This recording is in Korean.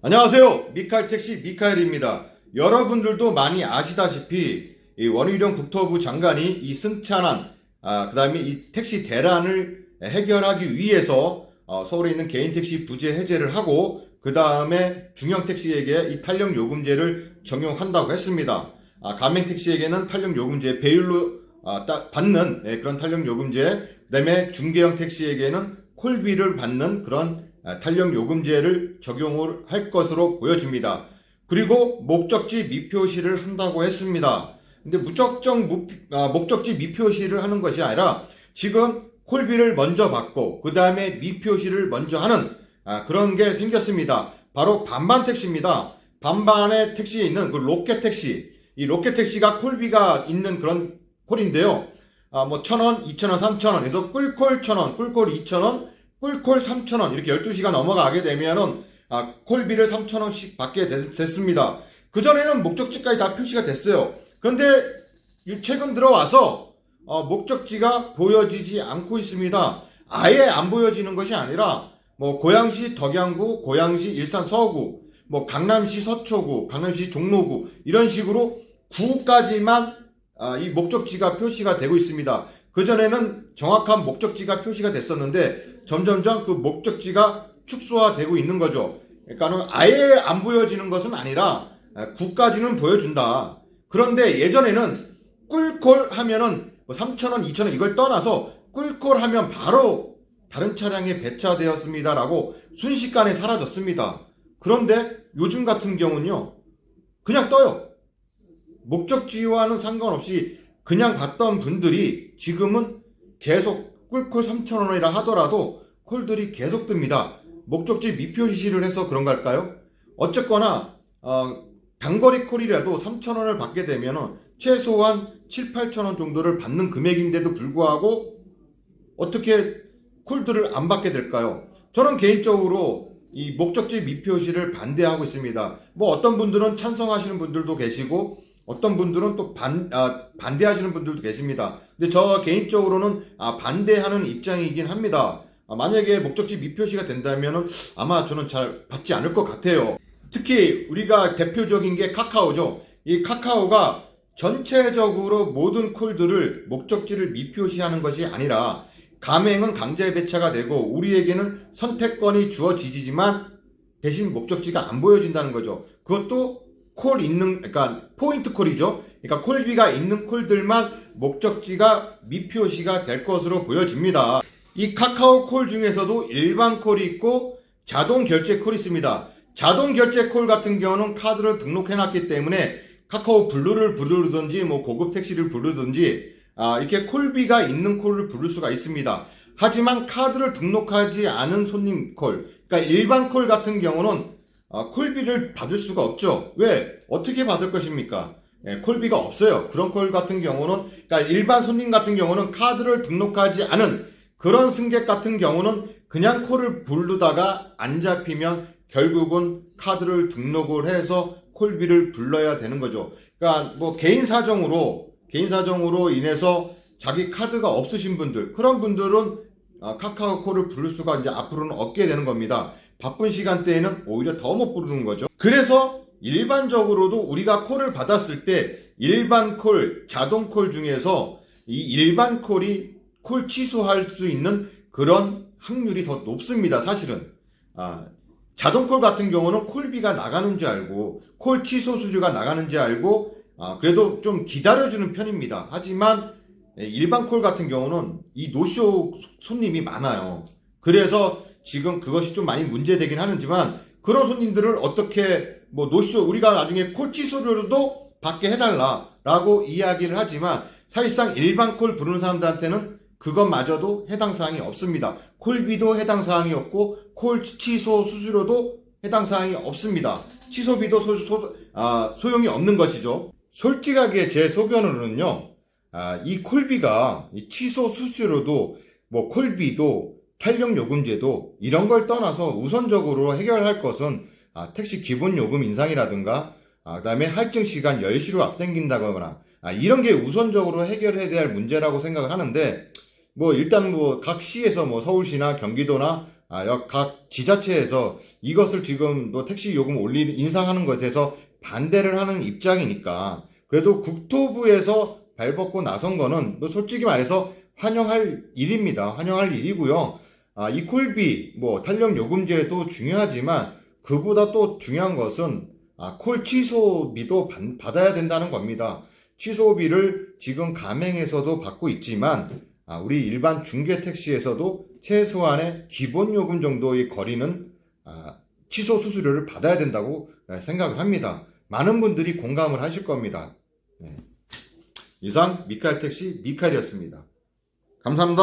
안녕하세요. 미카엘택시 미카엘입니다. 여러분들도 많이 아시다시피 이 원희룡 국토부 장관이 이 승차난, 그 다음에 이 택시 대란을 해결하기 위해서 서울에 있는 개인택시 부재 해제를 하고 그 다음에 중형택시에게 이 탄력요금제를 적용한다고 했습니다. 가맹택시에게는 탄력요금제 배율로 받는 그런 탄력요금제, 그 다음에 중개형 택시에게는 콜비를 받는 그런 탄력요금제를 적용을 할 것으로 보여집니다. 그리고 목적지 미표시를 한다고 했습니다. 근데 목적지 미표시를 하는 것이 아니라 지금 콜비를 먼저 받고 그 다음에 미표시를 먼저 하는 그런 게 생겼습니다. 바로 반반 택시입니다. 반반의 택시에 있는 그 로켓 택시, 이 로켓 택시가 콜비가 있는 그런 콜인데요. 1,000원, 2,000원, 3,000원 해서 꿀콜 1,000원, 꿀콜 2,000원, 꿀콜 3,000원 이렇게 12시가 넘어가게 되면은 콜비를 3,000원씩 받게 됐습니다. 그전에는 목적지까지 다 표시가 됐어요. 그런데 최근 들어와서 목적지가 보여지지 않고 있습니다. 아예 안 보여지는 것이 아니라 고양시 덕양구, 고양시 일산 서구, 강남시 서초구, 강남시 종로구 이런 식으로 구까지만 이 목적지가 표시가 되고 있습니다. 그전에는 정확한 목적지가 표시가 됐었는데 점점점 그 목적지가 축소화되고 있는 거죠. 그러니까는 아예 안 보여지는 것은 아니라 구까지는 보여준다. 그런데 예전에는 꿀콜 하면은 3,000원, 2,000원 이걸 떠나서 꿀콜 하면 바로 다른 차량에 배차되었습니다라고 순식간에 사라졌습니다. 그런데 요즘 같은 경우는요, 그냥 떠요. 목적지와는 상관없이 그냥 봤던 분들이 지금은 계속 꿀콜 3,000원이라 하더라도 콜들이 계속 뜹니다. 목적지 미표시를 해서 그런 걸까요? 어쨌거나 단거리 콜이라도 3,000원을 받게 되면 최소한 7, 8,000원 정도를 받는 금액인데도 불구하고 어떻게 콜들을 안 받게 될까요? 저는 개인적으로 이 목적지 미표시를 반대하고 있습니다. 어떤 분들은 찬성하시는 분들도 계시고 어떤 분들은 또 반대하시는 분들도 계십니다. 근데 저 개인적으로는 반대하는 입장이긴 합니다. 만약에 목적지 미표시가 된다면 아마 저는 잘 받지 않을 것 같아요. 특히 우리가 대표적인 게 카카오죠. 이 카카오가 전체적으로 모든 콜들을 목적지를 미표시하는 것이 아니라 가맹은 강제 배차가 되고 우리에게는 선택권이 주어지지만 대신 목적지가 안 보여진다는 거죠. 그것도 그러니까 포인트 콜이죠. 그러니까 콜비가 있는 콜들만 목적지가 미표시가 될 것으로 보여집니다. 이 카카오 콜 중에서도 일반 콜이 있고 자동 결제 콜이 있습니다. 자동 결제 콜 같은 경우는 카드를 등록해놨기 때문에 카카오 블루를 부르든지 고급 택시를 부르든지 이렇게 콜비가 있는 콜을 부를 수가 있습니다. 하지만 카드를 등록하지 않은 손님 콜, 그러니까 일반 콜 같은 경우는 콜비를 받을 수가 없죠. 왜? 어떻게 받을 것입니까? 콜비가 없어요. 그런 콜 같은 경우는, 그러니까 일반 손님 같은 경우는 카드를 등록하지 않은 그런 승객 같은 경우는 그냥 콜을 부르다가 안 잡히면 결국은 카드를 등록을 해서 콜비를 불러야 되는 거죠. 그러니까 개인 사정으로 인해서 자기 카드가 없으신 분들, 그런 분들은 카카오 콜을 부를 수가 이제 앞으로는 없게 되는 겁니다. 바쁜 시간대에는 오히려 더 못 부르는 거죠. 그래서 일반적으로도 우리가 콜을 받았을 때 일반 콜, 자동 콜 중에서 이 일반 콜이 콜 취소할 수 있는 그런 확률이 더 높습니다. 사실은 자동 콜 같은 경우는 콜비가 나가는 줄 알고 콜 취소 수주가 나가는 줄 알고 그래도 좀 기다려주는 편입니다. 하지만 일반 콜 같은 경우는 이 노쇼 손님이 많아요. 그래서 지금 그것이 좀 많이 문제되긴 하지만 그런 손님들을 어떻게 노쇼 우리가 나중에 콜 취소료도 받게 해달라라고 이야기를 하지만 사실상 일반 콜 부르는 사람들한테는 그것마저도 해당 사항이 없습니다. 콜비도 해당 사항이 없고 콜 취소 수수료도 해당 사항이 없습니다. 취소비도 소용이 없는 것이죠. 솔직하게 제 소견으로는요, 이 콜비가 이 취소 수수료도 콜비도 탄력요금제도 이런 걸 떠나서 우선적으로 해결할 것은 택시 기본요금 인상이라든가 그 다음에 할증시간 10시로 앞당긴다거나 이런 게 우선적으로 해결해야 될 문제라고 생각을 하는데 일단 각 시에서 서울시나 경기도나 각 지자체에서 이것을 지금 또 택시 요금 인상하는 것에 대해서 반대를 하는 입장이니까 그래도 국토부에서 발벗고 나선 거는 뭐 솔직히 말해서 환영할 일입니다. 환영할 일이고요. 이 콜비, 탄력 요금제도 중요하지만 그보다 또 중요한 것은 콜 취소비도 받아야 된다는 겁니다. 취소비를 지금 가맹에서도 받고 있지만 우리 일반 중개 택시에서도 최소한의 기본 요금 정도의 거리는 취소 수수료를 받아야 된다고 생각을 합니다. 많은 분들이 공감을 하실 겁니다. 네. 이상 미카엘 택시 미카엘이었습니다. 감사합니다.